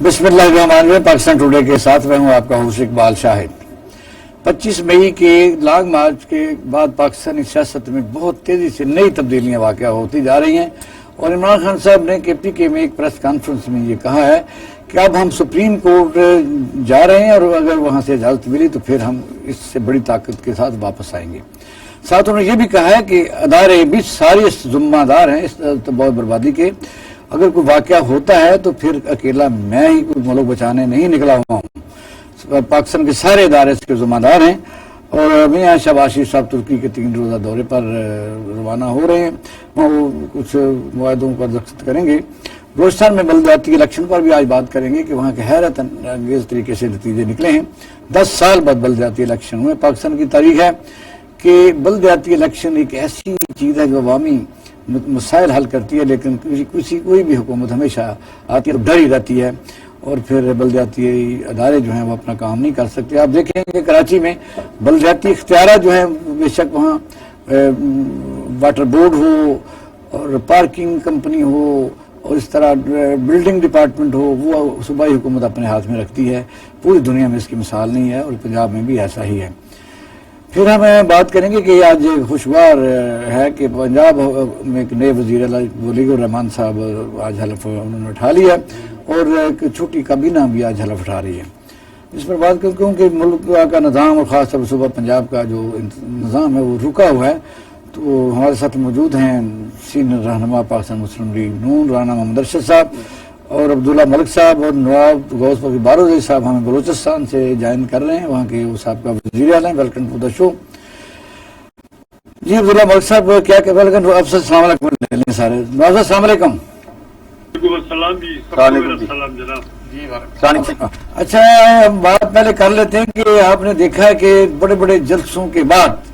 بسم اللہ الرحمن الرحیم۔ پاکستان ٹوڈے کے ساتھ میں ہوں آپ کا ہوسٹ اقبال شاہد۔ 25 مئی کے لانگ مارچ کے بعد پاکستانی سیاست میں بہت تیزی سے نئی تبدیلیاں واقع ہوتی جا رہی ہیں، اور عمران خان صاحب نے KPK میں ایک پریس کانفرنس میں یہ کہا ہے کہ اب ہم سپریم کورٹ جا رہے ہیں، اور اگر وہاں سے اجازت ملی تو پھر ہم اس سے بڑی طاقت کے ساتھ واپس آئیں گے۔ ساتھ انہوں نے یہ بھی کہا ہے کہ ادارے بھی سارے ذمہ دار ہیں اس تباہ بربادی کے، اگر کوئی واقعہ ہوتا ہے تو پھر اکیلا میں ہی کوئی ملک بچانے نہیں نکلا ہوا ہوں، پاکستان کے سارے ادارے اس کے ذمہ دار ہیں۔ اور میاں شہباز شریف صاحب ترکی کے 3 روزہ دورے پر روانہ ہو رہے ہیں، وہ کچھ معاہدوں پر دستخط کریں گے۔ بلوچستان میں بلدیاتی الیکشن پر بھی آج بات کریں گے کہ وہاں کے حیرت انگیز طریقے سے نتیجے نکلے ہیں۔ 10 سال بعد بلدیاتی الیکشن ہوئے۔ پاکستان کی تاریخ ہے کہ بلدیاتی الیکشن ایک ایسی چیز ہے جو عوامی مسائل حل کرتی ہے، لیکن کوئی بھی حکومت ہمیشہ آتی ہے ڈری رہتی ہے، اور پھر بلدیاتی ادارے جو ہیں وہ اپنا کام نہیں کر سکتے۔ آپ دیکھیں کہ کراچی میں بلدیاتی اختیارات جو ہیں بے شک وہاں واٹر بورڈ ہو اور پارکنگ کمپنی ہو اور اس طرح بلڈنگ ڈپارٹمنٹ ہو، وہ صوبائی حکومت اپنے ہاتھ میں رکھتی ہے۔ پوری دنیا میں اس کی مثال نہیں ہے، اور پنجاب میں بھی ایسا ہی ہے۔ پھر ہم بات کریں گے کہ آج خوشگوار ہے کہ پنجاب میں ایک نئے وزیر ولی الرحمان صاحب آج حلف انہوں نے اٹھا لیا، اور ایک چھوٹی کابینہ بھی آج حلف اٹھا رہی ہے۔ اس پر بات کروں کہ ملک کا نظام اور خاص طور پر صوبہ پنجاب کا جو نظام ہے وہ رکا ہوا ہے، تو ہمارے ساتھ موجود ہیں سینئر رہنما پاکستان مسلم لیگ نون رانا محمد ارشد صاحب اور عبداللہ ملک صاحب، اور نواب غوث پاکی بارودی صاحب ہمیں بلوچستان سے جوائن کر رہے ہیں، وہاں کے وہ صاحب کا وزیر اعلیٰ ہیں۔ ویلکم ٹو دا شو جی عبداللہ ملک صاحب، کیا کہ ویلکم اب سے السلام علیکم لے لیں سارے۔ نواز السلام علیکم۔ السلام جی، السلام جناب جی۔ اچھا، بات پہلے کر لیتے ہیں کہ آپ نے دیکھا ہے کہ بڑے بڑے جلسوں کے بعد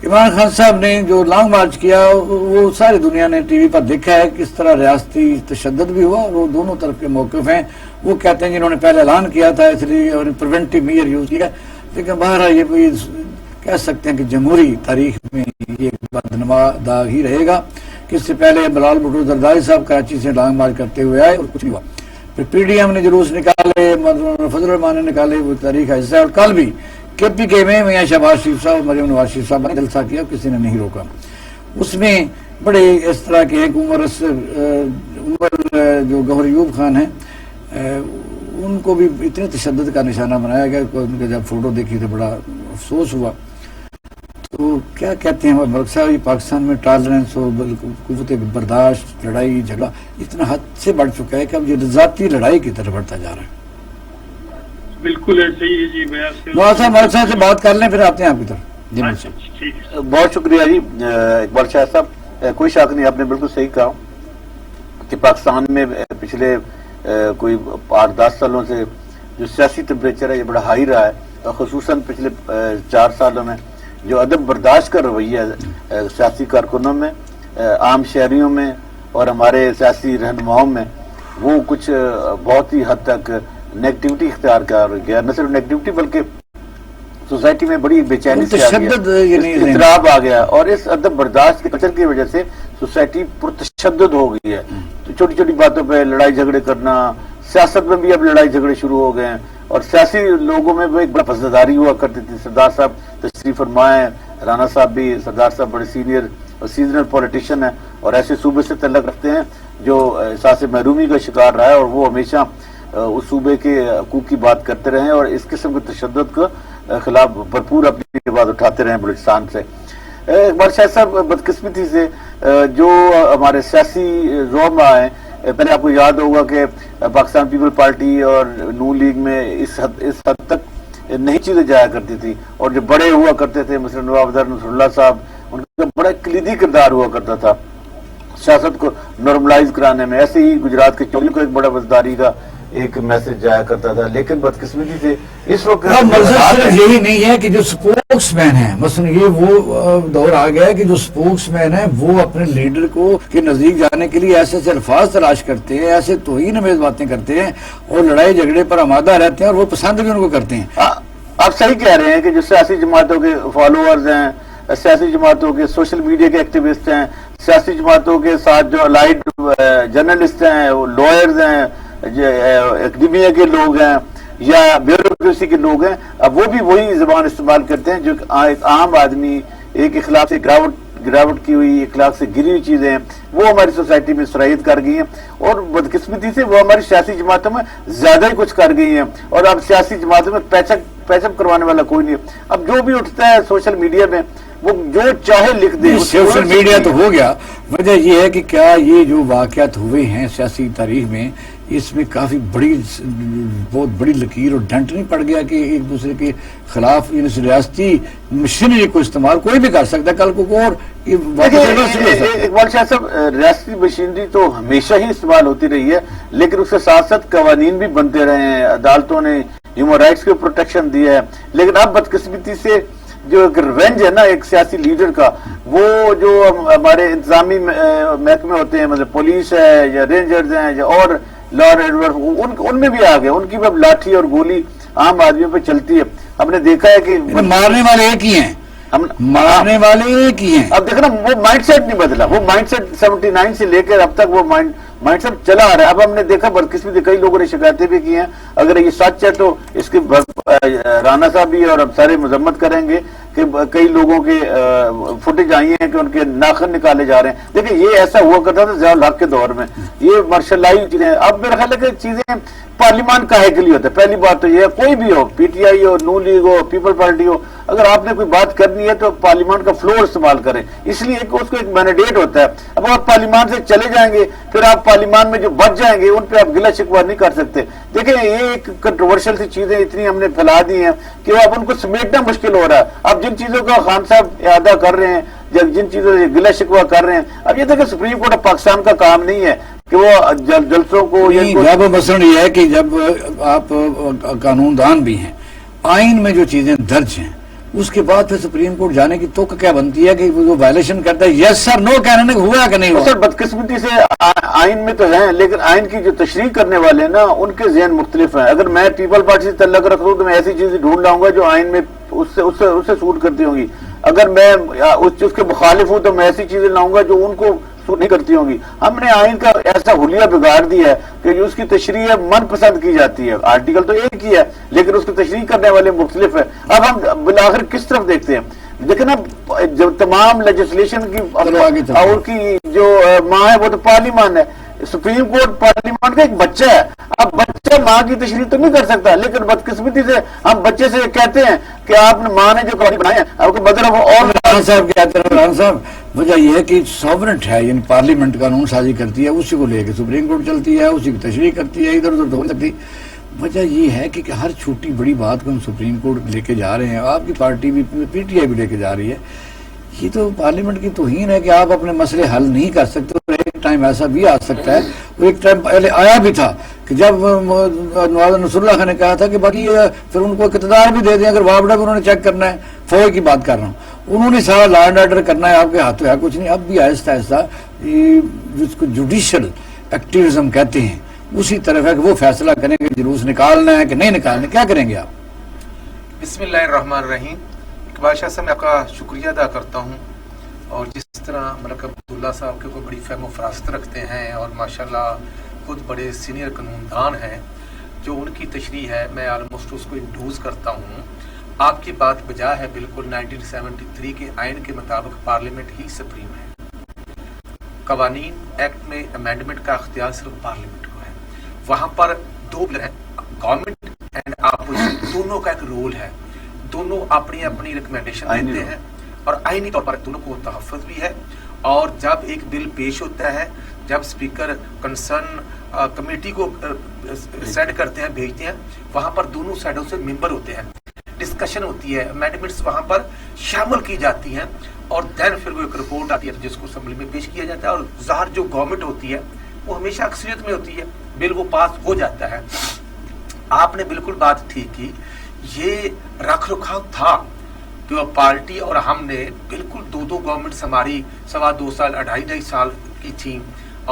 عمران خان صاحب نے جو لانگ مارچ کیا وہ ساری دنیا نے ٹی وی پر دیکھا ہے، کس طرح ریاستی تشدد بھی ہوا، اور وہ دونوں طرف کے موقف ہیں۔ وہ کہتے ہیں کہ انہوں نے پہلے اعلان کیا تھا اس لیے پریونٹیو میئر یوز کیا، لیکن بہرحال یہ بھی کہہ سکتے ہیں کہ جمہوری تاریخ میں یہ بدنما داغ ہی رہے گا کہ اس سے پہلے بلال بھٹو زرداری صاحب کراچی سے لانگ مارچ کرتے ہوئے آئے اور کچھ نہیں ہوا۔ پھر PDM نے جلوس نکالے، فضل الرحمان نے نکالے، وہ تاریخ ہے۔ اور کل بھی KPK میں میاں شہباز شریف صاحب مریم نواز شریف صاحب نے جلسہ کیا، کسی نے نہیں روکا۔ اس میں بڑے اس طرح کے ہیں کہ عمر جو گوہر ایوب خان ہیں ان کو بھی اتنے تشدد کا نشانہ بنایا گیا کہ ان کا جب فوٹو دیکھی تو بڑا افسوس ہوا۔ تو کیا کہتے ہیں ملک صاحب، پاکستان میں ٹالرنس اور قوت برداشت، لڑائی جھگڑا اتنا حد سے بڑھ چکا ہے کہ اب یہ ذاتی لڑائی کی طرف بڑھتا جا رہا ہے۔ بالکل ایسے ہی ہے جی۔ میں نواز صاحب ملک صاحب سے بات کر لیں، پھر آتے ہیں آپ کی طرف۔ جی بہت شکریہ جی اقبال شاہ صاحب۔ کوئی شک نہیں، آپ نے بالکل صحیح کہا کہ پاکستان میں پچھلے کوئی 8-10 سالوں سے جو سیاسی ٹمپریچر ہے یہ بڑا ہائی رہا ہے، خصوصاً پچھلے 4 سالوں میں جو عدم برداشت کا رویہ ہے سیاسی کارکنوں میں، عام شہریوں میں اور ہمارے سیاسی رہنماؤں میں، وہ کچھ بہت ہی حد تک نیگیٹیوٹی اختیار کر گیا۔ نہ صرف نیگیٹیوٹی بلکہ سوسائٹی میں بڑی بے چینی سے اضطراب آ گیا، اور اس عدم برداشت کے کلچر کی وجہ سے سوسائٹی پرتشدد ہو گئی ہے۔ تو چھوٹی چھوٹی باتوں پہ لڑائی جھگڑے کرنا، سیاست میں بھی اب لڑائی جھگڑے شروع ہو گئے ہیں، اور سیاسی لوگوں میں بھی ایک بڑا فضلداری ہوا کرتی تھی۔ سردار صاحب تشریف فرمائے، رانا صاحب بھی، سردار صاحب بڑے سینئر اور سیزنل پولیٹیشین ہیں، اور ایسے صوبے سے تعلق رکھتے ہیں جو احساس محرومی کا شکار رہا ہے، اور وہ ہمیشہ اس صوبے کے حقوق کی بات کرتے رہے اور اس قسم کے تشدد کے خلاف بھرپور اپنی بات اٹھاتے رہے بلوچستان سے۔ اقبال شاہ صاحب، بدقسمتی سے جو ہمارے سیاسی رہنما ہیں، پہلے آپ کو یاد ہوگا کہ پاکستان پیپل پارٹی اور نون لیگ میں اس حد تک نئی چیزیں جایا کرتی تھی، اور جو بڑے ہوا کرتے تھے مثلا نواب نصر اللہ صاحب، ان کا بڑا کلیدی کردار ہوا کرتا تھا سیاست کو نارملائز کرانے میں۔ ایسے ہی گجرات کے چولی کو ایک بڑا وزداری کا ایک میسج جایا کرتا تھا، لیکن بدقسمتی سے اس وقت صرف یہی نہیں ہے کہ جو سپوکس مین ہیں، مثلا یہ وہ دور آ گیا ہے کہ جو سپوکس مین ہیں وہ اپنے لیڈر کو کے نزدیک جانے کے لیے ایسے ایسے الفاظ تلاش کرتے ہیں، ایسے توہین امیز باتیں کرتے ہیں، اور لڑائی جھگڑے پر آمادہ رہتے ہیں، اور وہ پسند بھی ان کو کرتے ہیں۔ آپ صحیح کہہ رہے ہیں کہ جو سیاسی جماعتوں کے فالوورز ہیں، سیاسی جماعتوں کے سوشل میڈیا کے ایکٹیوسٹ ہیں، سیاسی جماعتوں کے ساتھ جو الائڈ جرنلسٹ ہیں، لوئرز ہیں، اکیڈیمیا کے لوگ ہیں یا بیوروکریسی کے لوگ ہیں، اب وہ بھی وہی زبان استعمال کرتے ہیں جو ایک عام آدمی، ایک اخلاق سے گراوٹ کی ہوئی، اخلاق سے گری ہوئی چیزیں ہیں، وہ ہماری سوسائٹی میں سرایت کر گئی ہیں، اور بدقسمتی سے وہ ہماری سیاسی جماعتوں میں زیادہ ہی کچھ کر گئی ہیں، اور اب سیاسی جماعتوں میں پیچ اپ کروانے والا کوئی نہیں ہے۔ اب جو بھی اٹھتا ہے سوشل میڈیا میں وہ جو چاہے لکھ دے۔ سوشل میڈیا تو ہو گیا، وجہ یہ ہے کہ کیا یہ جو واقعات ہوئے ہیں سیاسی تاریخ میں، اس میں کافی بہت بڑی لکیر اور ڈنٹ نہیں پڑ گیا کہ ایک دوسرے کے خلاف ریاستی مشینری کو استعمال کوئی بھی کر سکتا ہے، کل کو اور اقبال شاہ صاحب، ریاستی مشینری تو ہمیشہ ہی استعمال ہوتی رہی ہے، لیکن اس کے ساتھ ساتھ قوانین بھی بنتے رہے ہیں، عدالتوں نے ہیومن رائٹس کو پروٹیکشن دیا ہے، لیکن اب بدقسمتی سے جو ایک ریونج ہے نا ایک سیاسی لیڈر کا، وہ جو ہمارے انتظامی محکمے ہوتے ہیں، مطلب پولیس ہے یا رینجرز ہیں یا اور لا اینڈ آرڈر، ان میں بھی آ گئے، ان کی بھی لاٹھی اور گولی عام آدمیوں پہ چلتی ہے۔ ہم نے دیکھا ہے کہ مارنے والے ایک ہی ہیں، مارنے والے ایک ہی ہیں۔ اب دیکھنا وہ مائنڈ سیٹ نہیں بدلا، وہ مائنڈ سیٹ 79 سے لے کر اب تک وہ مائنڈ سیٹ چلا آ رہا ہے۔ اب ہم نے دیکھا بدقسمتی کئی لوگوں نے شکایتیں بھی کی ہیں، اگر یہ سچ ہے تو اس کی رانا صاحب بھی اور ہم سارے مذمت کریں گے کہ کئی لوگوں کے فوٹیج آئی ہیں کہ ان کے ناخن نکالے جا رہے ہیں۔ دیکھیں یہ ایسا ہوا کرتا تھا ضیاء الحق کے دور میں، یہ مارشل لائی چیزیں۔ اب میرا خیال ہے کہ چیزیں پارلیمان کاہے کے لیے ہوتا ہے؟ پہلی بات تو یہ ہے کوئی بھی ہو، پی ٹی آئی ہو، نون لیگ ہو، پیپل پارٹی ہو، اگر آپ نے کوئی بات کرنی ہے تو پارلیمان کا فلور استعمال کریں، اس لیے اس کو ایک مینڈیٹ ہوتا ہے۔ اب آپ پارلیمان سے چلے جائیں گے پھر آپ پارلیمان میں جو بچ جائیں گے ان پہ آپ گلہ شکوہ نہیں کر سکتے۔ دیکھیں یہ ایک کنٹروورشل سی چیزیں اتنی ہم نے پھیلا دی ہیں کہ اب ان کو سمیٹنا مشکل ہو رہا ہے۔ اب جن چیزوں کا خان صاحب اعادہ کر رہے ہیں، جن چیزوں سے گلہ شکوہ کر رہے ہیں، اب یہ دیکھیں سپریم کورٹ آف پاکستان کا کام نہیں ہے کہ وہ جلسوں کو جب مثلاً یہ ہے کہ جب آپ قانون دان بھی ہیں، آئین میں جو چیزیں درج ہیں اس کے بعد پھر سپریم کورٹ جانے کی توقع کیا بنتی ہے کہ وہ وائلیشن کرتا ہے یس سر نو کہنے کہ ہوا کہ نہیں ہوا؟ سر بدقسمتی سے آئین میں تو ہیں، لیکن آئین کی جو تشریح کرنے والے ہیں نا ان کے ذہن مختلف ہیں۔ اگر میں پیپل پارٹی سے تعلق رکھوں تو میں ایسی چیزیں ڈھونڈ لاؤں گا جو آئین میں اس سے سوٹ کرتی ہوں گی، اگر میں اس کے مخالف ہوں تو میں ایسی چیزیں لاؤں گا جو ان کو سوٹ نہیں کرتی ہوں گی۔ ہم نے آئین کا ایسا حلیہ بگاڑ دیا ہے کہ جو اس کی تشریح من پسند کی جاتی ہے، آرٹیکل تو ایک ہی ہے لیکن اس کی تشریح کرنے والے مختلف ہیں۔ اب ہم بالآخر کس طرف دیکھتے ہیں؟ لیکن اب جب تمام لیجسلیشن کی اور کی جو ماں ہے وہ تو پارلیمان ہے، سپریم کورٹ پارلیمان کا ایک بچہ ہے۔ اب بچہ ماں کی تشریح تو نہیں کر سکتا، لیکن بدقسمتی سے ہم بچے سے کہتے ہیں کہ آپ نے ماں نے جو قوانین بنائے ہیں آپ کو بدل اور صاحب کہتے ہیں عمران صاحب، وجہ یہ ہے کہ سوورنٹ ہے، یعنی پارلیمنٹ قانون سازی کرتی ہے، اسی کو لے کے سپریم کورٹ چلتی ہے، اسی کی تشریح کرتی ہے، ادھر ادھر ہو سکتی۔ وجہ یہ ہے کہ ہر چھوٹی بڑی بات کو ہم سپریم کورٹ لے کے جا رہے ہیں، آپ کی پارٹی بھی پی ٹی آئی بھی لے کے جا رہی ہے۔ یہ تو پارلیمنٹ کی توہین ہے کہ آپ اپنے مسئلے حل نہیں کر سکتے، اور ایک ٹائم ایسا بھی آ سکتا ہے، وہ ایک ٹائم پہلے آیا بھی تھا کہ جب نواز نصر اللہ خان نے کہا تھا کہ باقی پھر ان کو اقتدار بھی دے دیں اگر وابڈا بھی انہوں نے چیک کرنا ہے، فوج کی بات کر رہا ہوں، انہوں نے سارا لا اینڈ آرڈر کرنا ہے، آپ کے ہاتھوں ہے کچھ نہیں۔ اب بھی آہستہ آہستہ جس کو جوڈیشل ایکٹیویزم کہتے ہیں اسی طرف ہے کہ وہ فیصلہ کریں کہ جلوس نکالنا ہے کہ نہیں نکالنا، کیا کریں گے آپ؟ بسم اللہ الرحمن الرحیم۔ اقبال شاہ صاحب میں آپ کا شکریہ ادا کرتا ہوں، اور جس طرح ملک عبداللہ صاحب کے کوئی بڑی فہم و فراست رکھتے ہیں اور ماشاءاللہ خود بڑے سینئر قانون دان ہیں، جو ان کی تشریح ہے میں آلموسٹ اس کو انڈوز کرتا ہوں۔ آپ کی بات بجا ہے، بالکل 1973 کے آئین کے مطابق پارلیمنٹ ہی سپریم ہے۔ قوانین ایکٹ میں امینڈمنٹ کا اختیار صرف پارلیمنٹ کو ہے۔ وہاں پر دو بل ہیں، گورنمنٹ اینڈ اپوزیشن، دونوں کا ایک رول ہے، دونوں اپنی اپنی ریکمینڈیشن دیتے ہیں اور آئینی طور پر دونوں کو تحفظ بھی ہے۔ اور جب ایک بل پیش ہوتا ہے، جب اسپیکر کنسرن کمیٹی کو سینڈ کرتے ہیں، بھیجتے ہیں، وہاں پر دونوں سائڈوں سے ممبر ہوتے ہیں، ڈسکشن ہوتی ہے، امینڈمنٹس وہاں پر شامل کی جاتی ہیں، اور دین پھر وہ ایک رپورٹ آتی ہے جس کو اسمبلی میں پیش کیا جاتا ہے، اور ظاہر جو گورنمنٹ ہوتی ہے وہ ہمیشہ اکثریت میں ہوتی ہے، بل وہ پاس ہو جاتا ہے۔ آپ نے بالکل بات ٹھیک کی، یہ رکھ رکھاؤ تھا کہ وہ پارٹی اور ہم نے بالکل دو گورنمنٹس ہماری 2.25 سال 2.5 سال کی تھیں،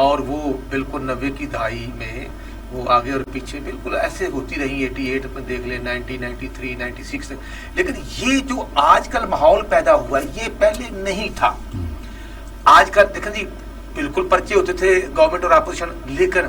اور وہ بالکل 90 کی دہائی میں وہ آگے اور پیچھے بالکل ایسے ہوتی رہی، 88 میں دیکھ لیں، 90، 93، 96۔ لیکن یہ جو آج کل ماحول پیدا ہوا ہے یہ پہلے نہیں تھا۔ آج کل دیکھیں جی بالکل پرچے ہوتے تھے گورنمنٹ اور اپوزیشن، لیکن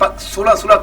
16-16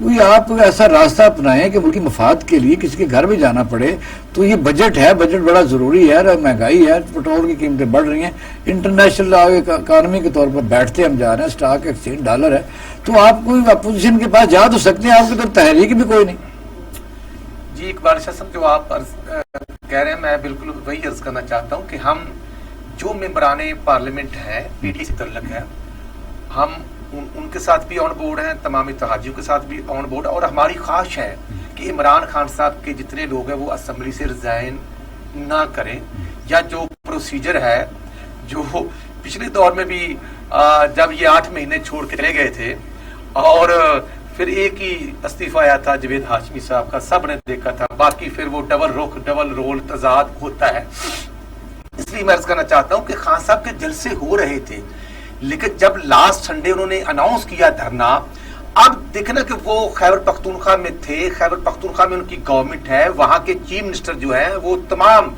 کوئی آپ ایسا راستہ اپنائیں کہ ملکی مفاد کے لیے کسی کے گھر بھی جانا پڑے تو یہ بجٹ ہے، بجٹ بڑا ضروری ہے، مہنگائی ہے، پٹرول کی قیمتیں بڑھ رہی ہیں، انٹرنیشنل اکانومی کے طور پر بیٹھتے ہم جا رہے ہیں، اسٹاک ایکسچینج ڈالر ہے، تو آپ کوئی اپوزیشن کے پاس جا تو سکتے ہیں، آپ کی تو تحریک بھی کوئی نہیں۔ جی اقبال شاہ صاحب جو آپ کہہ رہے ہیں میں بالکل وہی عرض کرنا چاہتا ہوں کہ ہم جو ممبران پارلیمنٹ ہیں پی ٹی سے تعلق ہے، ہم ان کے ساتھ بھی آن بورڈ ہیں، تمام اتحادیوں کے ساتھ بھی آن بورڈ، اور ہماری خواہش ہے کہ عمران خان صاحب کے جتنے لوگ ہیں وہ اسمبلی سے ریزائن نہ کریں، یا جو پروسیجر ہے جو پچھلے دور میں بھی جب یہ 8 مہینے چھوڑ کے چلے گئے تھے اور پھر ایک ہی استعفیٰ آیا تھا جاوید ہاشمی صاحب کا، سب نے دیکھا تھا، باقی پھر وہ ڈبل رخ ڈبل رول تضاد ہوتا ہے۔ اس لیے میں عرض کرنا چاہتا ہوں کہ خان صاحب کے جلسے ہو رہے تھے، لیکن جب لاسٹ سنڈے انہوں نے اناؤنس کیا دھرنا، اب دیکھنا کہ وہ خیبر پختونخوا میں تھے، خیبر پختونخوا میں ان کی گورنمنٹ ہے، وہاں کے چیف منسٹر جو ہیں وہ تمام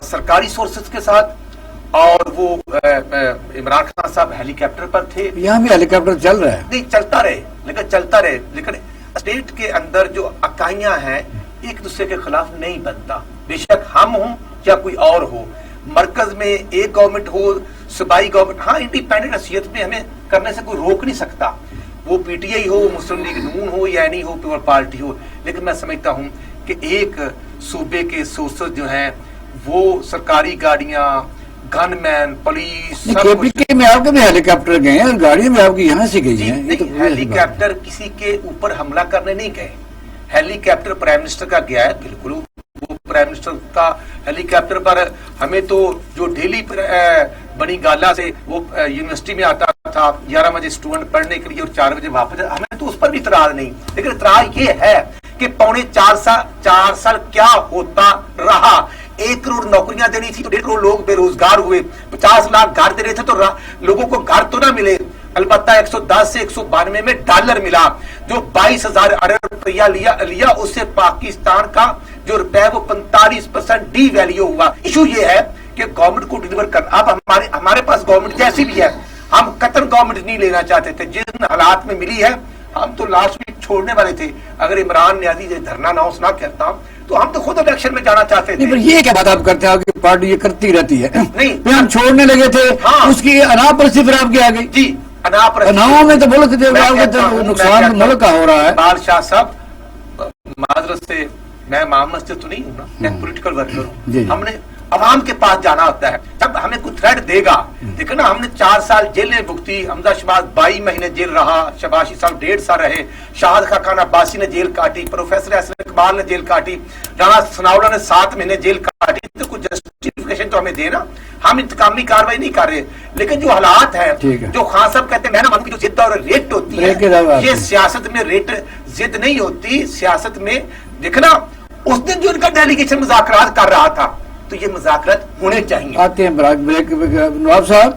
سرکاری سورسز کے ساتھ، اور وہ عمران خان صاحب ہیلی کاپٹر پر تھے، یہاں بھی ہیلی کاپٹر چل رہا ہے، نہیں چلتا رہے، لیکن اسٹیٹ کے اندر جو اکائیاں ہیں ایک دوسرے کے خلاف نہیں بنتا، بے شک ہم ہوں یا کوئی اور ہو، مرکز میں ایک گورنمنٹ ہو، صوبائی گورنمنٹ، ہاں انڈیپینڈنٹ حیثیت میں ہمیں کرنے سے کوئی روک نہیں سکتا، وہ پی T I who, Muslim league نون ہو یا نہیں ہو، پیپل پارٹی ہو، لیکن میں سمجھتا ہوں کہ ایک صوبے کے سورسز جو ہیں وہ سرکاری گاڑیاں، گن مین، پولیس، کے پی کے میں آپ کے بھی ہیلی کاپٹر گئے ہیں اور گاڑیاں بھی آپ کی یہاں سے گئی ہیں، ہیلی کاپٹر کسی کے اوپر حملہ کرنے نہیں گئے، ہیلی کاپٹر پرائم منسٹر کا گیا ہے، بالکل وہ پرائم منسٹر کا ہیلی کاپٹر پر ہمیں تو جو ڈیلی بنی گالا سے وہ یونیورسٹی میں آتا تھا 11 بجے اسٹوڈنٹ پڑھنے کے لیے اور 4 بجے واپس، ہمیں تو اس پر بھی اعتراض نہیں، لیکن اعتراض یہ ہے کہ پونے 4 سال کیا ہوتا رہا، 1 کروڑ نوکریاں دینی تھی تو 1.5 کروڑ لوگ بے روزگار ہوئے، 50 لاکھ گھر دے رہے تھے تو لوگوں کو گھر تو نہ ملے، البتہ 110 سے 192 میں ڈالر ملا، جو 22,000 ارب روپیہ لیا اس سے پاکستان کا جو روپے وہ 45% ڈی ویلیو ہوا۔ ایشو یہ ہے کہ گورنمنٹ کو ڈیلیور کرنا، اب ہمارے پاس گورنمنٹ جیسی بھی ہے، ہم قطر گورنمنٹ نہیں لینا چاہتے تھے، جن حالات میں ملی ہے ہم تو لاسٹ ویک چھوڑنے والے تھے، اگر عمران نیازی دھرنا اناؤنس نہ کرتا تو ہم تو خود الیکشن میں جانا چاہتے تھے۔ یہ کیا بات آپ کرتے ہیں، آپ کی پارٹی یہ کرتی رہتی ہے، نہیں پھر ہم چھوڑنے لگے تھے، اس کی انا پر صفر آپ کی آ گئی، جی اناؤں میں تو ملک نقصان ملک کا ہو رہا ہے۔ بادشاہ صاحب معذرت سے میں معاملت سے تو نہیں ہوں نا، میں پولیٹیکل ورکر ہوں، ہم نے عوام کے پاس جانا ہوتا ہے، جب ہمیں کوئی تھریٹ دے گا، دیکھیں نا ہم نے 4 سال جیلیں بھگتی، حمزہ شہباز 22 مہینے جیل رہا، شباشی صاحب 1.5 سال رہے، شاہد خاقان عباسی نے جیل کاٹی، پروفیسر احسن اقبال نے جیل کاٹی، رانا ثناءاللہ نے 7 مہینے جیل کاٹی، تو کوئی جسٹیفیکیشن تو ہمیں دینا، ہم انتقامی کاروائی نہیں کر رہے، لیکن جو حالات ہیں جو خان صاحب کہتے ہیں میں نہ مانوں کی جو ضد اور ریٹ ہوتی ہے، یہ سیاست میں ریٹ ضد نہیں ہوتی، سیاست میں دیکھنا اس دن جو ان کا ڈیلیگیشن مذاکرات کر رہا تھا تو یہ مذاکرات ہونے چاہیے۔ آتے ہیں بریک، نواب صاحب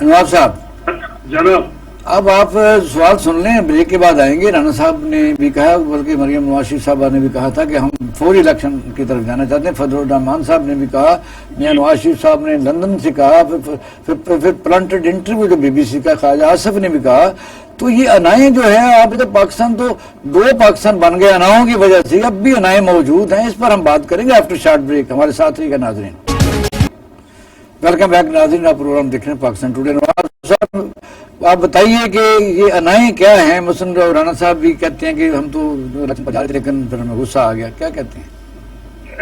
جناب اب آپ سوال سن لیں، بریک کے بعد آئیں گے۔ رانا صاحب نے بھی کہا، بلکہ مریم نواز شریف صاحبہ نے بھی کہا تھا کہ ہم فوری الیکشن کی طرف جانا چاہتے ہیں، فضل الرحمان صاحب نے بھی کہا، میاں نواز شریف صاحب نے لندن سے کہا، پھر پلانٹڈ انٹرویو جو BBC کا خواجہ آصف نے بھی کہا، تو یہ انائیں جو ہے آپ تو پاکستان تو 2 پاکستان بن گئے اناؤں کی وجہ سے، اب بھی انائیں موجود ہیں، اس پر ہم بات کریں گے آفٹر شارٹ بریک۔ ہمارے ساتھ رہیے گا ناظرین، ویلکم بیک ناظرین، آپ پروگرام دیکھ رہے ہیں پاکستان ٹوڈے۔ نواز صاحب آپ بتائیے کہ یہ انائیں کیا ہیں؟ مثلا رانا صاحب بھی کہتے ہیں کہ ہم تو لیکن پھر ہمیں غصہ آ گیا، کیا کہتے ہیں؟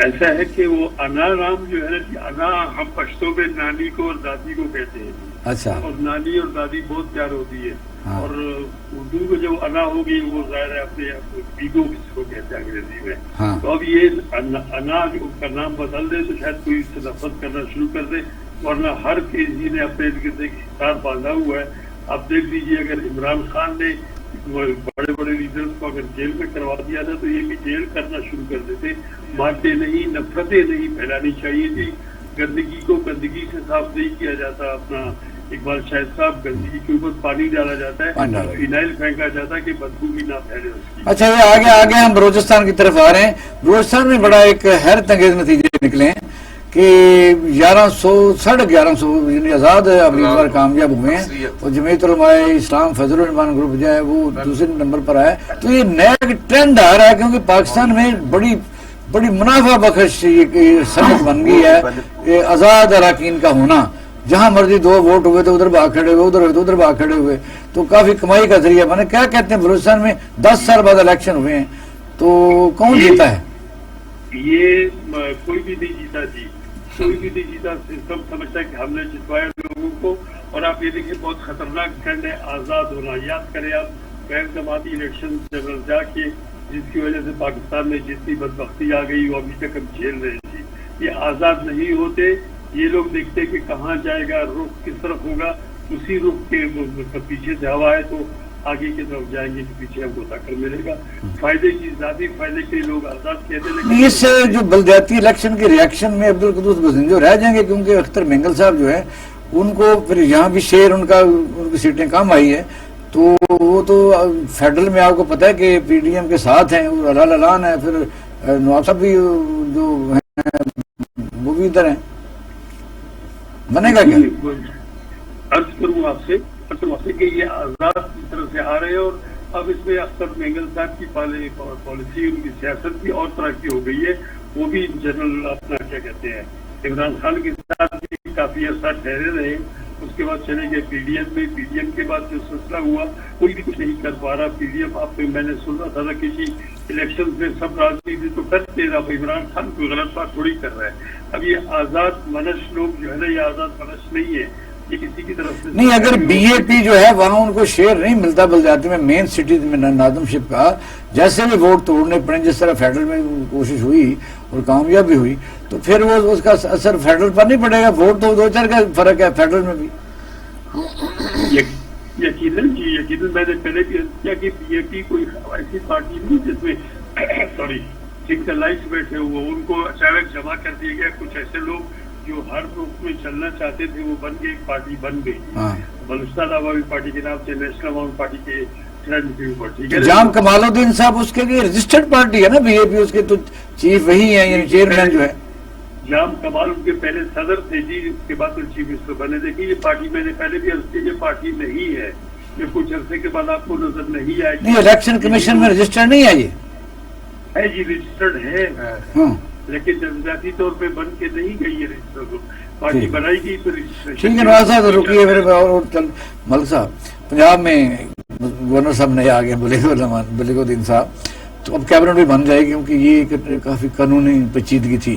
ایسا ہے کہ وہ انا نام جو ہے نا، انا ہم پشتوں میں نانی کو اور دادی کو کہتے ہیں، اچھا، اور نانی اور دادی بہت پیار ہوتی ہے، اور اردو میں جب انا ہوگی وہ ظاہر ہے اپنے بیگو کو کہتے ہیں انگریزی میں، تو اب یہ انا کا نام بدل دے تو شاید کوئی اس سے نفرت کرنا شروع کر دے، ورنہ ہر کسی نے اپنے حساب باندھا ہوا ہے۔ آپ دیکھ لیجیے اگر عمران خان نے بڑے بڑے لیڈرز کو اگر جیل میں کروا دیا تھا تو یہ بھی جیل کرنا شروع کر دیتے، مارتے نہیں، نفرتیں نہیں پھیلانی چاہیے تھی، گندگی کو گندگی سے صاف نہیں کیا جاتا، اپنا اقبال شاہد صاحب گندگی کے اوپر پانی ڈالا جاتا ہے، فینائل پھینکا جاتا ہے کہ بدبو بھی نہ پھیلے اس کی۔ اچھا، یہ آگے ہم بلوچستان کی طرف آ رہے ہیں۔ بلوچستان میں بڑا ایک حیرت انگیز نتیجے نکلے ہیں کہ 1100 یعنی آزاد امیدوار کامیاب ہوئے ہیں اور جمعیت علماء اسلام فضل الرحمان گروپ جو ہے وہ دوسرے نمبر پر آیا ہے. تو یہ نیا ٹرینڈ آ رہا ہے کیونکہ پاکستان میں بڑی منافع بخش یہ سمت بن گئی ہے آزاد اراکین کا ہونا. جہاں مرضی 2 ووٹ ہوئے تو ادھر بھاگ کھڑے ہوئے, ادھر ہوئے تو ادھر بھاگ کھڑے ہوئے, تو کافی کمائی کا ذریعہ بنے. کیا کہتے ہیں بلوچستان میں 10 سال بعد الیکشن ہوئے ہیں تو کون جیتا ہے؟ یہ کوئی بھی نہیں جیتا جی, کوئی بھی نہیں جیتا. سب سمجھتا ہے کہ ہم نے جتوایا لوگوں کو. اور آپ یہ دیکھیں بہت خطرناک ٹرینڈ ہے آزاد ہونا. یاد کریں آپ غیر جماعتی الیکشن جنرل جا کے جس کی وجہ سے پاکستان میں جتنی بدبختی آ گئی وہ ابھی تک ہم جھیل رہے تھے. یہ آزاد نہیں ہوتے. یہ لوگ دیکھتے کہ کہاں جائے گا, رخ کس طرف ہوگا, اسی رخ کے پیچھے سے ہوا ہے تو آگے کی طرف جائیں گے کہ پیچھے ہم کو ٹکر ملے گا. فائدے کی ذاتی فائدے کے لوگ آزاد کہتے ہیں. اس جو بلدیاتی الیکشن کے ریاکشن میں عبدالقدوس بزنجو رہ جائیں گے کیونکہ اختر مینگل صاحب جو ہے ان کو پھر یہاں بھی شیئر ان کی سیٹیں کم آئی ہے. تو وہ تو فیڈرل میں آپ کو پتہ ہے کہ پی ڈی ایم کے ساتھ ہیں, اعلان ہے. پھر نواب صاحب بھی جو ہیں وہ بھی ادھر ہیں. بنے گا کیا؟ عرض کروں آپ سے کہ یہ آزاد کی طرف سے آ رہے ہیں. اور اب اس میں اختر مینگل صاحب کی پالیسی ان کی سیاست بھی اور طرح کی ہو گئی ہے. وہ بھی جنرل اپنا کیا کہتے ہیں عمران خان کے ساتھ بھی کافی عرصہ ٹھہرے رہے. اس کے بعد چلے گئے پی ڈی ایم میں. پی ڈی ایم کے بعد جو سلسلہ ہوا کوئی بھی کچھ نہیں کر پا رہا. پی ڈی ایم آپ میں نے سنا تھا کسی الیکشن میں سب راجنیتی تو کرتے رہا. عمران خان کوئی غلط بات تھوڑی کر رہا ہے. اب یہ آزاد منش لوگ جو ہے نا, یہ آزاد منش نہیں ہے, یہ کسی کی طرف سے نہیں. اگر بی اے پی جو ہے وہاں ان کو شیئر نہیں ملتا بلدیاتی میں مین سٹیز میں نادم شپ کا, جیسے بھی ووٹ توڑنے پڑے جس طرح فیڈرل میں کوشش ہوئی اور کامیاب بھی ہوئی, تو پھر وہ اس کا اثر فیڈرل پر نہیں پڑے گا. ووٹ تو 2-4 کا فرق ہے فیڈرل میں بھی. یقیناً جی, یقیناً میں نے پہلے بھی کیا کہ بی اے پی کوئی ایسی پارٹی نہیں جس میں سوری سنگلائز بیٹھے ہوئے. ان کو اچانک جمع کر دیا گیا. کچھ ایسے لوگ جو ہر گروپ میں چلنا چاہتے تھے وہ بن گئے, ایک پارٹی بن گئی. بلوچستان عوامی پارٹی کے نام سے نیشنل عوامی پارٹی کے ٹرینڈ کے اوپر. ٹھیک ہے, جام کمال الدین صاحب اس کے لیے رجسٹرڈ پارٹی ہے نا بی اے پی, اس کے تو چیف وہی ہیں یعنی چیئرمین جو ہے. جام کمال ان کے پہلے صدر تھے جی, اس کے بعد چیف منسٹر بنے. دیکھیے یہ پارٹی میں نے پہلے بھی عرض کی, یہ پارٹی نہیں ہے. یہ کچھ عرصے کے بعد آپ کو نظر نہیں آئے گی. نہیں, الیکشن کمیشن میں رجسٹرڈ نہیں ہے. یہ ہے جی رجسٹرڈ ہے, لیکن جنجاتی طور پہ بن کے نہیں گئی ہے. رجسٹر پارٹی بنائی گئی تو رجسٹریشن. ٹھیک ہے نواز صاحب رکیے پھر. اور ملک صاحب پنجاب میں گورنر صاحب نئے آ گئے بلیغ الدین صاحب, تو اب کیبنٹ بھی بن جائے گی کیونکہ یہ کافی قانونی پیچیدگی تھی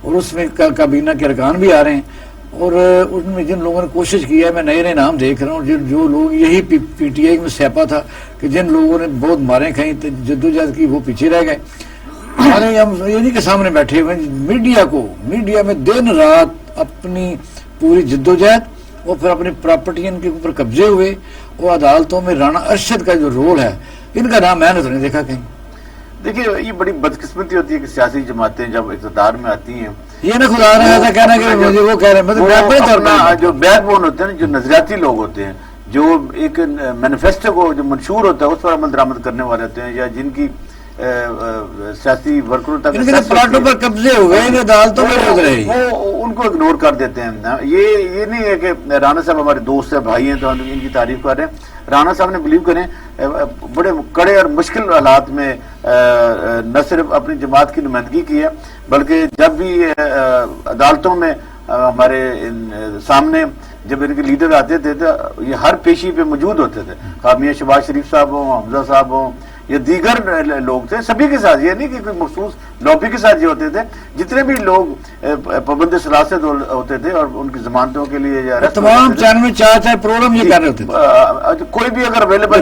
اور اس میں کابینہ کے ارکان بھی آ رہے ہیں. اور ان میں جن لوگوں نے کوشش کی ہے, میں نئے نام دیکھ رہا ہوں, جو لوگ یہی پی ٹی آئی میں سیپا تھا کہ جن لوگوں نے بہت ماریں کھائیں جدوجہد کی وہ پیچھے رہ گئے. ہمارے ہم یہ نہیں کہ سامنے بیٹھے ہوئے میڈیا میں دن رات اپنی پوری جدوجہد اور پھر اپنی پراپرٹی ان کے اوپر قبضے ہوئے. اور عدالتوں میں رانا ارشد کا جو رول ہے, ان کا نام میں نے تو نہیں دیکھا کہیں. دیکھیے یہ بڑی بدقسمتی ہوتی ہے کہ سیاسی جماعتیں جب اقتدار میں آتی ہیں, یہ نہ خدا رہا تھا کہنا کہ مجھے وہ کہہ رہے ہیں جو بیک بون ہوتے ہیں, جو نظریاتی لوگ ہوتے ہیں, جو ایک مینیفیسٹو کو جو منشور ہوتا ہے اس پر عمل درآمد کرنے والے ہوتے ہیں, یا جن کی سیاسی ورکروں تک پلاٹوں پر قبضے ہوئے عدالتوں میں وہ ان کو اگنور کر دیتے ہیں. یہ نہیں ہے کہ رانا صاحب ہمارے دوست ہیں, بھائی ہیں, تو ہم ان کی تعریف کر رہے ہیں. رانا صاحب نے بلیو کریں بڑے کڑے اور مشکل حالات میں نہ صرف اپنی جماعت کی نمائندگی کی ہے, بلکہ جب بھی عدالتوں میں ہمارے سامنے جب ان کے لیڈر آتے تھے تو یہ ہر پیشی پہ موجود ہوتے تھے. خامیہ شہباز شریف صاحب ہوں, حمزہ صاحب ہوں, یہ دیگر لوگ تھے, سبھی کے ساتھ. یہ نہیں کہ کوئی مخصوص لابی کے ساتھ یہ ہوتے تھے. جتنے بھی لوگ پابند سلاست ہوتے تھے اور ان کی ضمانتوں کے لیے تمام چینل میں چار پروگرام یہ کر رہے ہوتے, کوئی بھی اگر اویلیبل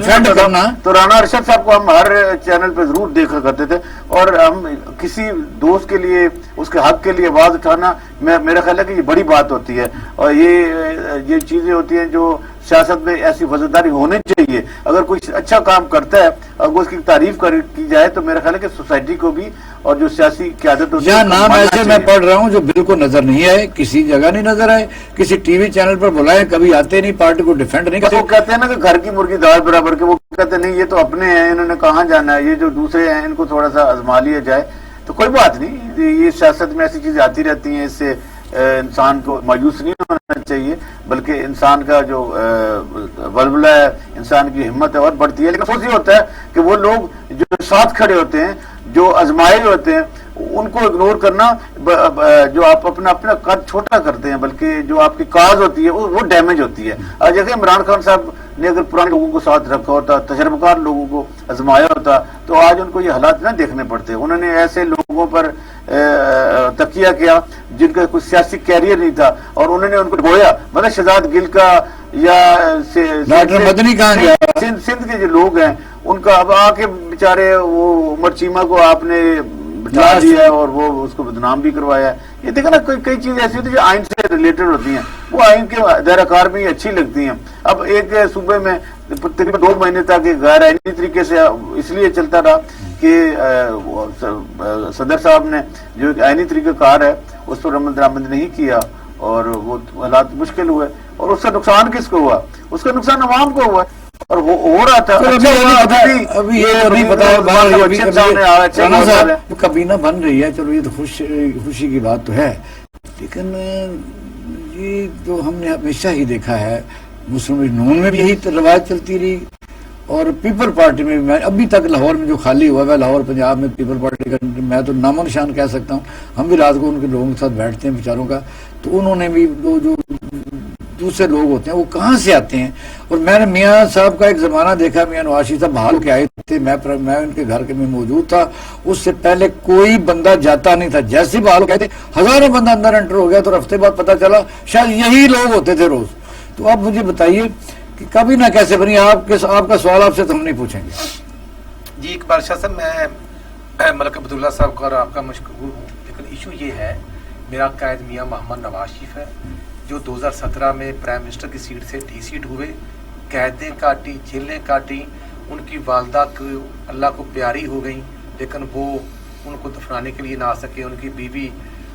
تو رانا ارشد صاحب کو ہم ہر چینل پہ ضرور دیکھا کرتے تھے. اور ہم کسی دوست کے لیے اس کے حق کے لیے آواز اٹھانا میرا خیال ہے کہ یہ بڑی بات ہوتی ہے. اور یہ چیزیں ہوتی ہیں جو سیاست میں ایسی وزرداری ہونی چاہیے. اگر کوئی اچھا کام کرتا ہے اگر اس کی تعریف کی جائے تو میرا خیال ہے کہ سوسائٹی کو بھی اور جو سیاسی قیادت ہوتی ہے, نام ایسے میں پڑھ رہا ہوں جو بالکل نظر نہیں آئے, کسی جگہ نہیں نظر آئے, کسی ٹی وی چینل پر بلائے, کبھی آتے نہیں, پارٹی کو ڈیفینڈ نہیں کرتے. وہ کہتے ہیں نا کہ گھر کی مرغی دال برابر کے, وہ کہتے ہیں نہیں یہ تو اپنے ہیں, انہوں نے کہاں جانا ہے, یہ جو دوسرے ہیں ان کو تھوڑا سا آزما لیا جائے. تو کوئی بات نہیں، یہ سیاست میں ایسی چیزیں آتی رہتی ہیں، اس سے انسان کو مایوس نہیں ہونا چاہیے، بلکہ انسان کا جو ولولہ ہے، انسان کی ہمت ہے اور بڑھتی ہے۔ لیکن افسوس یہ ہوتا ہے کہ وہ لوگ جو ساتھ کھڑے ہوتے ہیں، جو آزمائے ہوتے ہیں، ان کو اگنور کرنا، جو آپ اپنا قد چھوٹا کرتے ہیں، بلکہ جو آپ کی کاز ہوتی ہے وہ ڈیمیج ہوتی ہے۔ آج اگر عمران خان صاحب نے اگر پرانے لوگوں کو ساتھ رکھا ہوتا، تجربہ کار لوگوں کو آزمایا ہوتا، تو آج ان کو یہ حالات نہ دیکھنے پڑتے۔ انہوں نے ایسے لوگوں پر تکیہ کیا جن کا کوئی سیاسی کیریئر نہیں تھا، اور انہوں نے ان کو ڈبویا۔ مطلب شہزاد گل کا یا ڈاکٹر مدنی کہاں گیا؟ سندھ کے جو لوگ ہیں ان کا اب آ کے بیچارے وہ عمر چیمہ کو آپ نے بٹھا دیا ہے اور وہ اس کو بدنام بھی کروایا ہے۔ یہ دیکھا نا، کئی چیزیں ایسی ہوتی ہیں جو آئین سے ریلیٹڈ ہوتی ہیں، وہ آئین کے دائرہ کار میں اچھی لگتی ہیں۔ اب ایک صوبے میں تقریباً 2 مہینے تک غیر آئینی طریقے سے اس لیے چلتا رہا کہ صدر صاحب نے جو ایک آئینی طریقہ کار ہے اس پر عمل درآمد نہیں کیا، اور وہ حالات مشکل ہوئے، اور اس کا نقصان کس کو ہوا؟ اس کا نقصان عوام کو ہوا، اور ہو رہا تھا۔ ابھی یہ نہیں پتا کابینہ بن رہی ہے، چلو یہ تو خوشی کی بات تو ہے، لیکن یہ تو ہم نے ہمیشہ ہی دیکھا ہے، مسلم نون میں بھی یہی روایت چلتی رہی، اور پیپل پارٹی میں بھی، میں ابھی تک لاہور میں جو خالی ہوا ہے، لاہور پنجاب میں پیپل پارٹی کا میں تو نام و نشان کہہ سکتا ہوں۔ ہم بھی رات کو ان کے لوگوں کے ساتھ بیٹھتے ہیں بیچاروں کا، تو انہوں نے بھی جو دوسرے لوگ ہوتے ہیں وہ کہاں سے آتے ہیں۔ اور میں نے میاں صاحب کا ایک زمانہ دیکھا، میاں نواز شریف صاحب بحال کے آئے تھے، میں ان کے گھر کے میں موجود تھا، اس سے پہلے کوئی بندہ جاتا نہیں تھا، جیسے بحال کہتے ہزاروں بندہ اندر انٹر ہو گیا، تو ہفتے بعد پتہ چلا شاید یہی لوگ ہوتے تھے روز۔ تو اب مجھے بتائیے کہ کبھی نہ کیسے بنی، آپ کا سوال آپ سے تو ہم نہیں پوچھیں گے۔ جی اقبال شاہ صاحب، میں ملک عبداللہ صاحب کا اور آپ کا مشکور ہوں، لیکن ایشو یہ ہے، میرا قائد میاں محمد نواز شریف ہے، جو 2017 میں پرائم منسٹر کی سیٹ سے ڈی سیٹ ہوئے، قیدیں کاٹی، جیلیں کاٹی، ان کی والدہ کو اللہ کو پیاری ہو گئیں، لیکن وہ ان کو دفنانے کے لیے نہ آ سکے، ان کی بیوی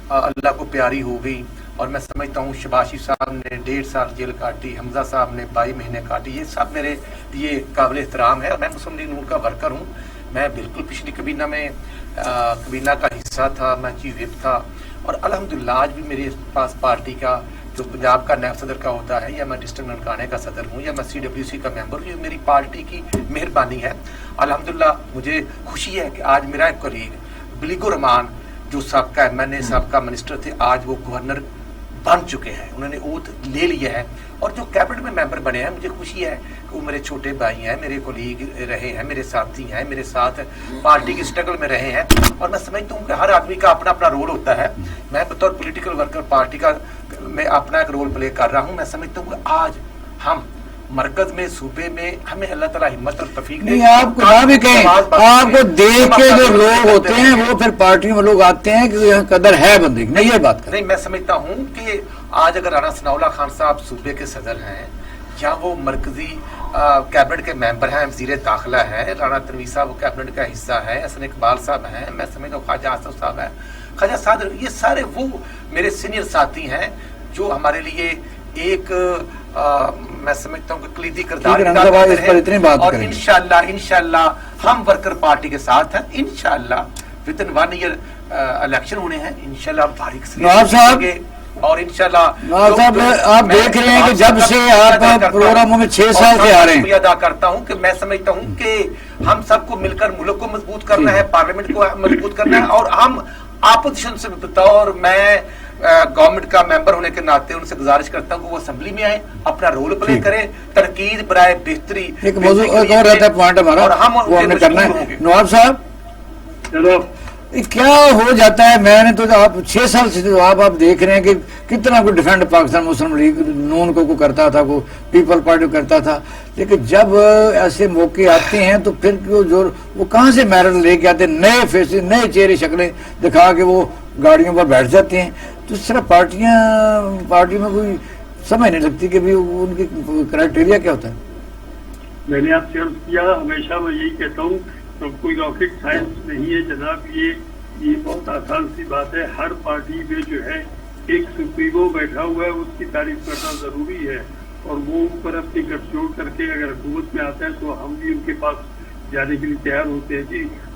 اللہ کو پیاری ہو گئی، اور میں سمجھتا ہوں شہباز شریف صاحب نے 1.5 سال جیل کاٹی، حمزہ صاحب نے 22 مہینے کاٹی، یہ سب میرے لیے قابل احترام ہے، اور میں مسلم لیگ نون کا ورکر ہوں، میں بالکل پچھلی کابینہ میں کابینہ کا حصہ تھا، میں چیف وپ تھا، اور الحمدللہ آج بھی میرے پاس پارٹی کا جو پنجاب کا نائب صدر کا ہوتا ہے، یا میں ڈسٹرکٹ ننکانے کا صدر ہوں، یا میں CWC کا ممبر ہوں، یہ میری پارٹی کی مہربانی ہے۔ الحمدللہ مجھے خوشی ہے کہ آج میرا ایک کولیگ بلیگ الرحمان جو سابقہ MNA سابقہ منسٹر تھے، آج وہ گورنر بن چکے ہیں، انہوں نے اوتھ لے لیا ہے، اور جو کیبنٹ میں ممبر بنے ہیں، مجھے خوشی ہے کہ وہ میرے چھوٹے بھائی ہیں، میرے کولیگ رہے ہیں، میرے ساتھی ہیں، میرے ساتھ پارٹی کی اسٹرگل میں رہے ہیں، اور میں سمجھتا ہوں کہ ہر آدمی کا اپنا اپنا رول ہوتا ہے۔ میں بطور پولیٹیکل ورکر پارٹی کا میں اپنا ایک رول پلے کر رہا ہوں۔ میں سمجھتا ہوں کہ آج ہم مرکز میں، صوبے میں، ہمیں اللہ تعالیٰ ہمت اور توفیق دے۔ آپ کو نہ بھی کہیں، آپ کو دیکھ کے جو لوگ ہوتے ہیں وہ پھر پارٹی میں لوگ آتے ہیں کہ یہاں قدر ہے بندے کی، نہیں یہ بات کریں۔ نہیں، میں سمجھتا ہوں کہ آج اگر رانا ثناء اللہ خان صاحب صوبے کے صدر ہیں، یا وہ مرکزی کیبنٹ کے ممبر ہیں، وزیر داخلہ ہے، رانا تنویر صاحب وہ کیبنٹ کا حصہ ہے، حسن اقبال صاحب ہیں، میں سمجھتا ہوں خواجہ آصف صاحب ہیں، خواجہ صادر، یہ سارے وہ میرے سینئر ساتھی ہیں جو ہمارے لیے ایک میں سمجھتا ہوں کہ کلیدی کردار ادا کرتے ہیں، اور انشاءاللہ ہم ورکر پارٹی کے ساتھ ہیں۔ انشاءاللہ within 1 year الیکشن ہونے ہیں، انشاءاللہ ہم فارغ سے نواب صاحب، اور انشاءاللہ آپ دیکھ رہے ہیں کہ جب سے آپ پروگراموں میں 6 سال سے آ رہے ہیں، شکریہ ادا کرتا ہوں کہ میں سمجھتا ہوں کہ ہم سب کو مل کر ملک کو مضبوط کرنا ہے، پارلیمنٹ کو مضبوط کرنا ہے، اور ہم اپوزیشن سے بطور میں گورنمنٹ کا ممبر ہونے کے ناطے ان سے گزارش کرتا ہوں کہ وہ اسمبلی میں آئیں، اپنا رول پلے کریں، تنقید برائے بہتری۔ ایک موضوع ایک اور رہتا ہے پوائنٹ ہمارا، وہ ہم نے کرنا ہے۔ نواب صاحب، چلو کیا ہو جاتا ہے، میں نے تو آپ 6 سال سے جو آپ دیکھ رہے ہیں کہ کتنا کوئی ڈیفینڈ پاکستان مسلم لیگ نون کو کرتا تھا، کو پیپل پارٹی کو کرتا تھا، لیکن جب ایسے موقع آتے ہیں تو پھر وہ کہاں سے میرٹ لے کے آتے ہیں، نئے فیسز، نئے چہرے شکلیں دکھا کے وہ گاڑیوں پر بیٹھ جاتے ہیں، تو اس طرح پارٹی میں کوئی سمجھ نہیں لگتی کہ بھی ان کی کرائٹیریا کیا ہوتا ہے۔ میں نے آپ سے عرض کیا، ہمیشہ میں یہی کہتا ہوں، تو کوئی راکٹ سائنس نہیں ہے جناب، یہ بہت آسان سی بات ہے۔ ہر پارٹی میں جو ہے ایک سپریمو بیٹھا ہوا ہے، اس کی تعریف کرنا ضروری ہے، اور وہ اوپر اپنی گٹھ جوڑ کر کے اگر حکومت میں آتا ہے تو ہم بھی ان کے پاس جانے کے لیے تیار ہوتے ہیں۔ جی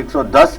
110,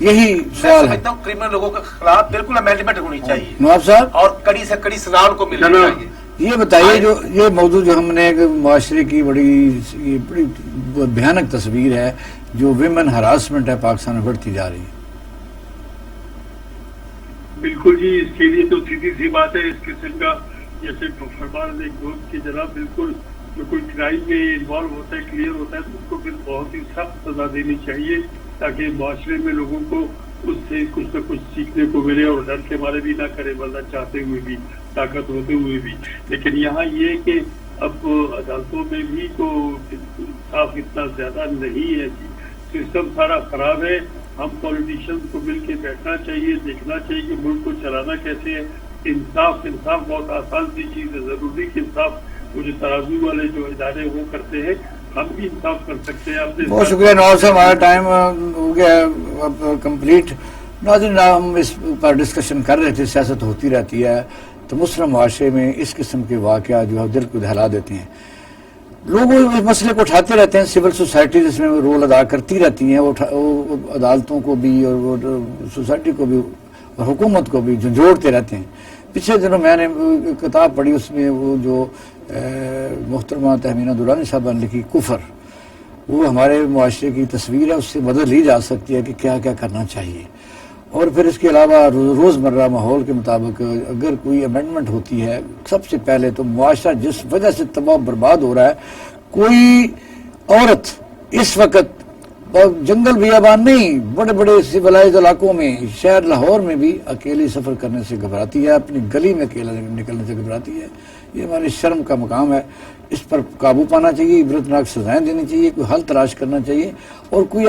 یہی میں سوال ہے سمجھتا ہوں کرمنل لوگوں کے خلاف بالکل امینڈمنٹ ہونی چاہیے نواب صاحب، اور کڑی سے کڑی سزا ان کو ملنی جناب، چاہیے. یہ بتائیے جو یہ موضوع جو ہم نے معاشرے کی بڑی بھیانک تصویر ہے جو ویمن ہراسمنٹ ہے پاکستان میں بڑھتی جا رہی ہے. بالکل جی، اس کے لیے تو سیدھی سی بات ہے، اس قسم کا جیسے فرمان ایک دوست کی جناب، بالکل جو کوئی کرائم میں انوالو ہوتا ہے، کلیئر ہوتا ہے، تو اس کو پھر بہت ہی سخت سزا دینی چاہیے تاکہ معاشرے میں لوگوں کو اس سے کچھ نہ کچھ سیکھنے کو ملے اور ڈر کے مارے بھی نہ کرے، ورنہ چاہتے ہوئے بھی، طاقت ہوتے ہوئے بھی. لیکن یہاں یہ کہ اب عدالتوں میں بھی تو انصاف اتنا زیادہ نہیں ہے جی، سسٹم سارا خراب ہے. ہم پولیٹیشین کو مل کے بیٹھنا چاہیے، دیکھنا چاہیے کہ ملک کو چلانا کیسے ہے. انصاف بہت آسان سی چیز ہے، ضروری کہ انصاف وہ جو ترازو والے جو ادارے وہ کرتے ہیں، ہم بھی انصاف کر سکتے ہیں. اپنے بہت شکریہ نواب صاحب، ہمارا ٹائم ہو گیا ہے اب کمپلیٹ. ناظرین، ہم اس پر ڈسکشن کر رہے تھے، سیاست ہوتی رہتی ہے تو مسلم معاشرے میں اس قسم کے واقعات جو ہے دل کو دہلا دیتے ہیں. لوگ اس مسئلے کو اٹھاتے رہتے ہیں، سول سوسائٹی جس میں رول ادا کرتی رہتی ہیں، وہ عدالتوں کو بھی اور وہ سوسائٹی کو بھی اور حکومت کو بھی جھنجھوڑتے رہتے ہیں. پچھلے دنوں میں نے کتاب پڑھی، اس میں وہ جو محترمہ تہمینہ درانی صاحبہ نے لکھی کفر، وہ ہمارے معاشرے کی تصویر ہے، اس سے مدد لی جا سکتی ہے کہ کیا کیا کرنا چاہیے. اور پھر اس کے علاوہ روزمرہ ماحول کے مطابق اگر کوئی امینڈمنٹ ہوتی ہے، سب سے پہلے تو معاشرہ جس وجہ سے تباہ برباد ہو رہا ہے، کوئی عورت اس وقت جنگل بیابان نہیں، بڑے بڑے سویلائز علاقوں میں، شہر لاہور میں بھی اکیلی سفر کرنے سے گھبراتی ہے، اپنی گلی میں اکیلا نکلنے سے گھبراتی ہے. یہ ہماری شرم کا مقام ہے. اس پر قابو پانا چاہیے، عبرتناک سزائیں دینی چاہیے، کوئی حل تلاش کرنا چاہیے، اور کوئی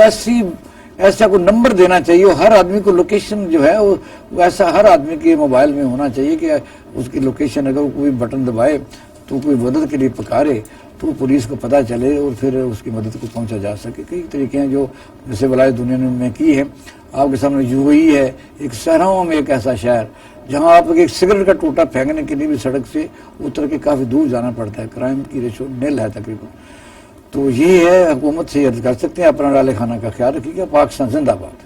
ایسا کوئی نمبر دینا چاہیے. ہر آدمی کو لوکیشن جو ہے وہ ایسا ہر آدمی کے موبائل میں ہونا چاہیے کہ اس کی لوکیشن اگر کوئی بٹن دبائے تو کوئی مدد کے لیے پکارے تو پولیس کو پتہ چلے اور پھر اس کی مدد کو پہنچا جا سکے. کئی طریقے ہیں جو جیسے ولایت دنیا نے کی ہے. آپ کے سامنے UAE ہے، ایک صحراؤں میں ایک ایسا شہر جہاں آپ ایک سگریٹ کا ٹوٹا پھینکنے کے لیے بھی سڑک سے اتر کے کافی دور جانا پڑتا ہے. کرائم کی ریشو نل ہے تقریباً. تو یہ ہے، حکومت سے عرض کر سکتے ہیں اپنا ڈالے کھانا کا خیال رکھیے گا. پاکستان زندہ باد.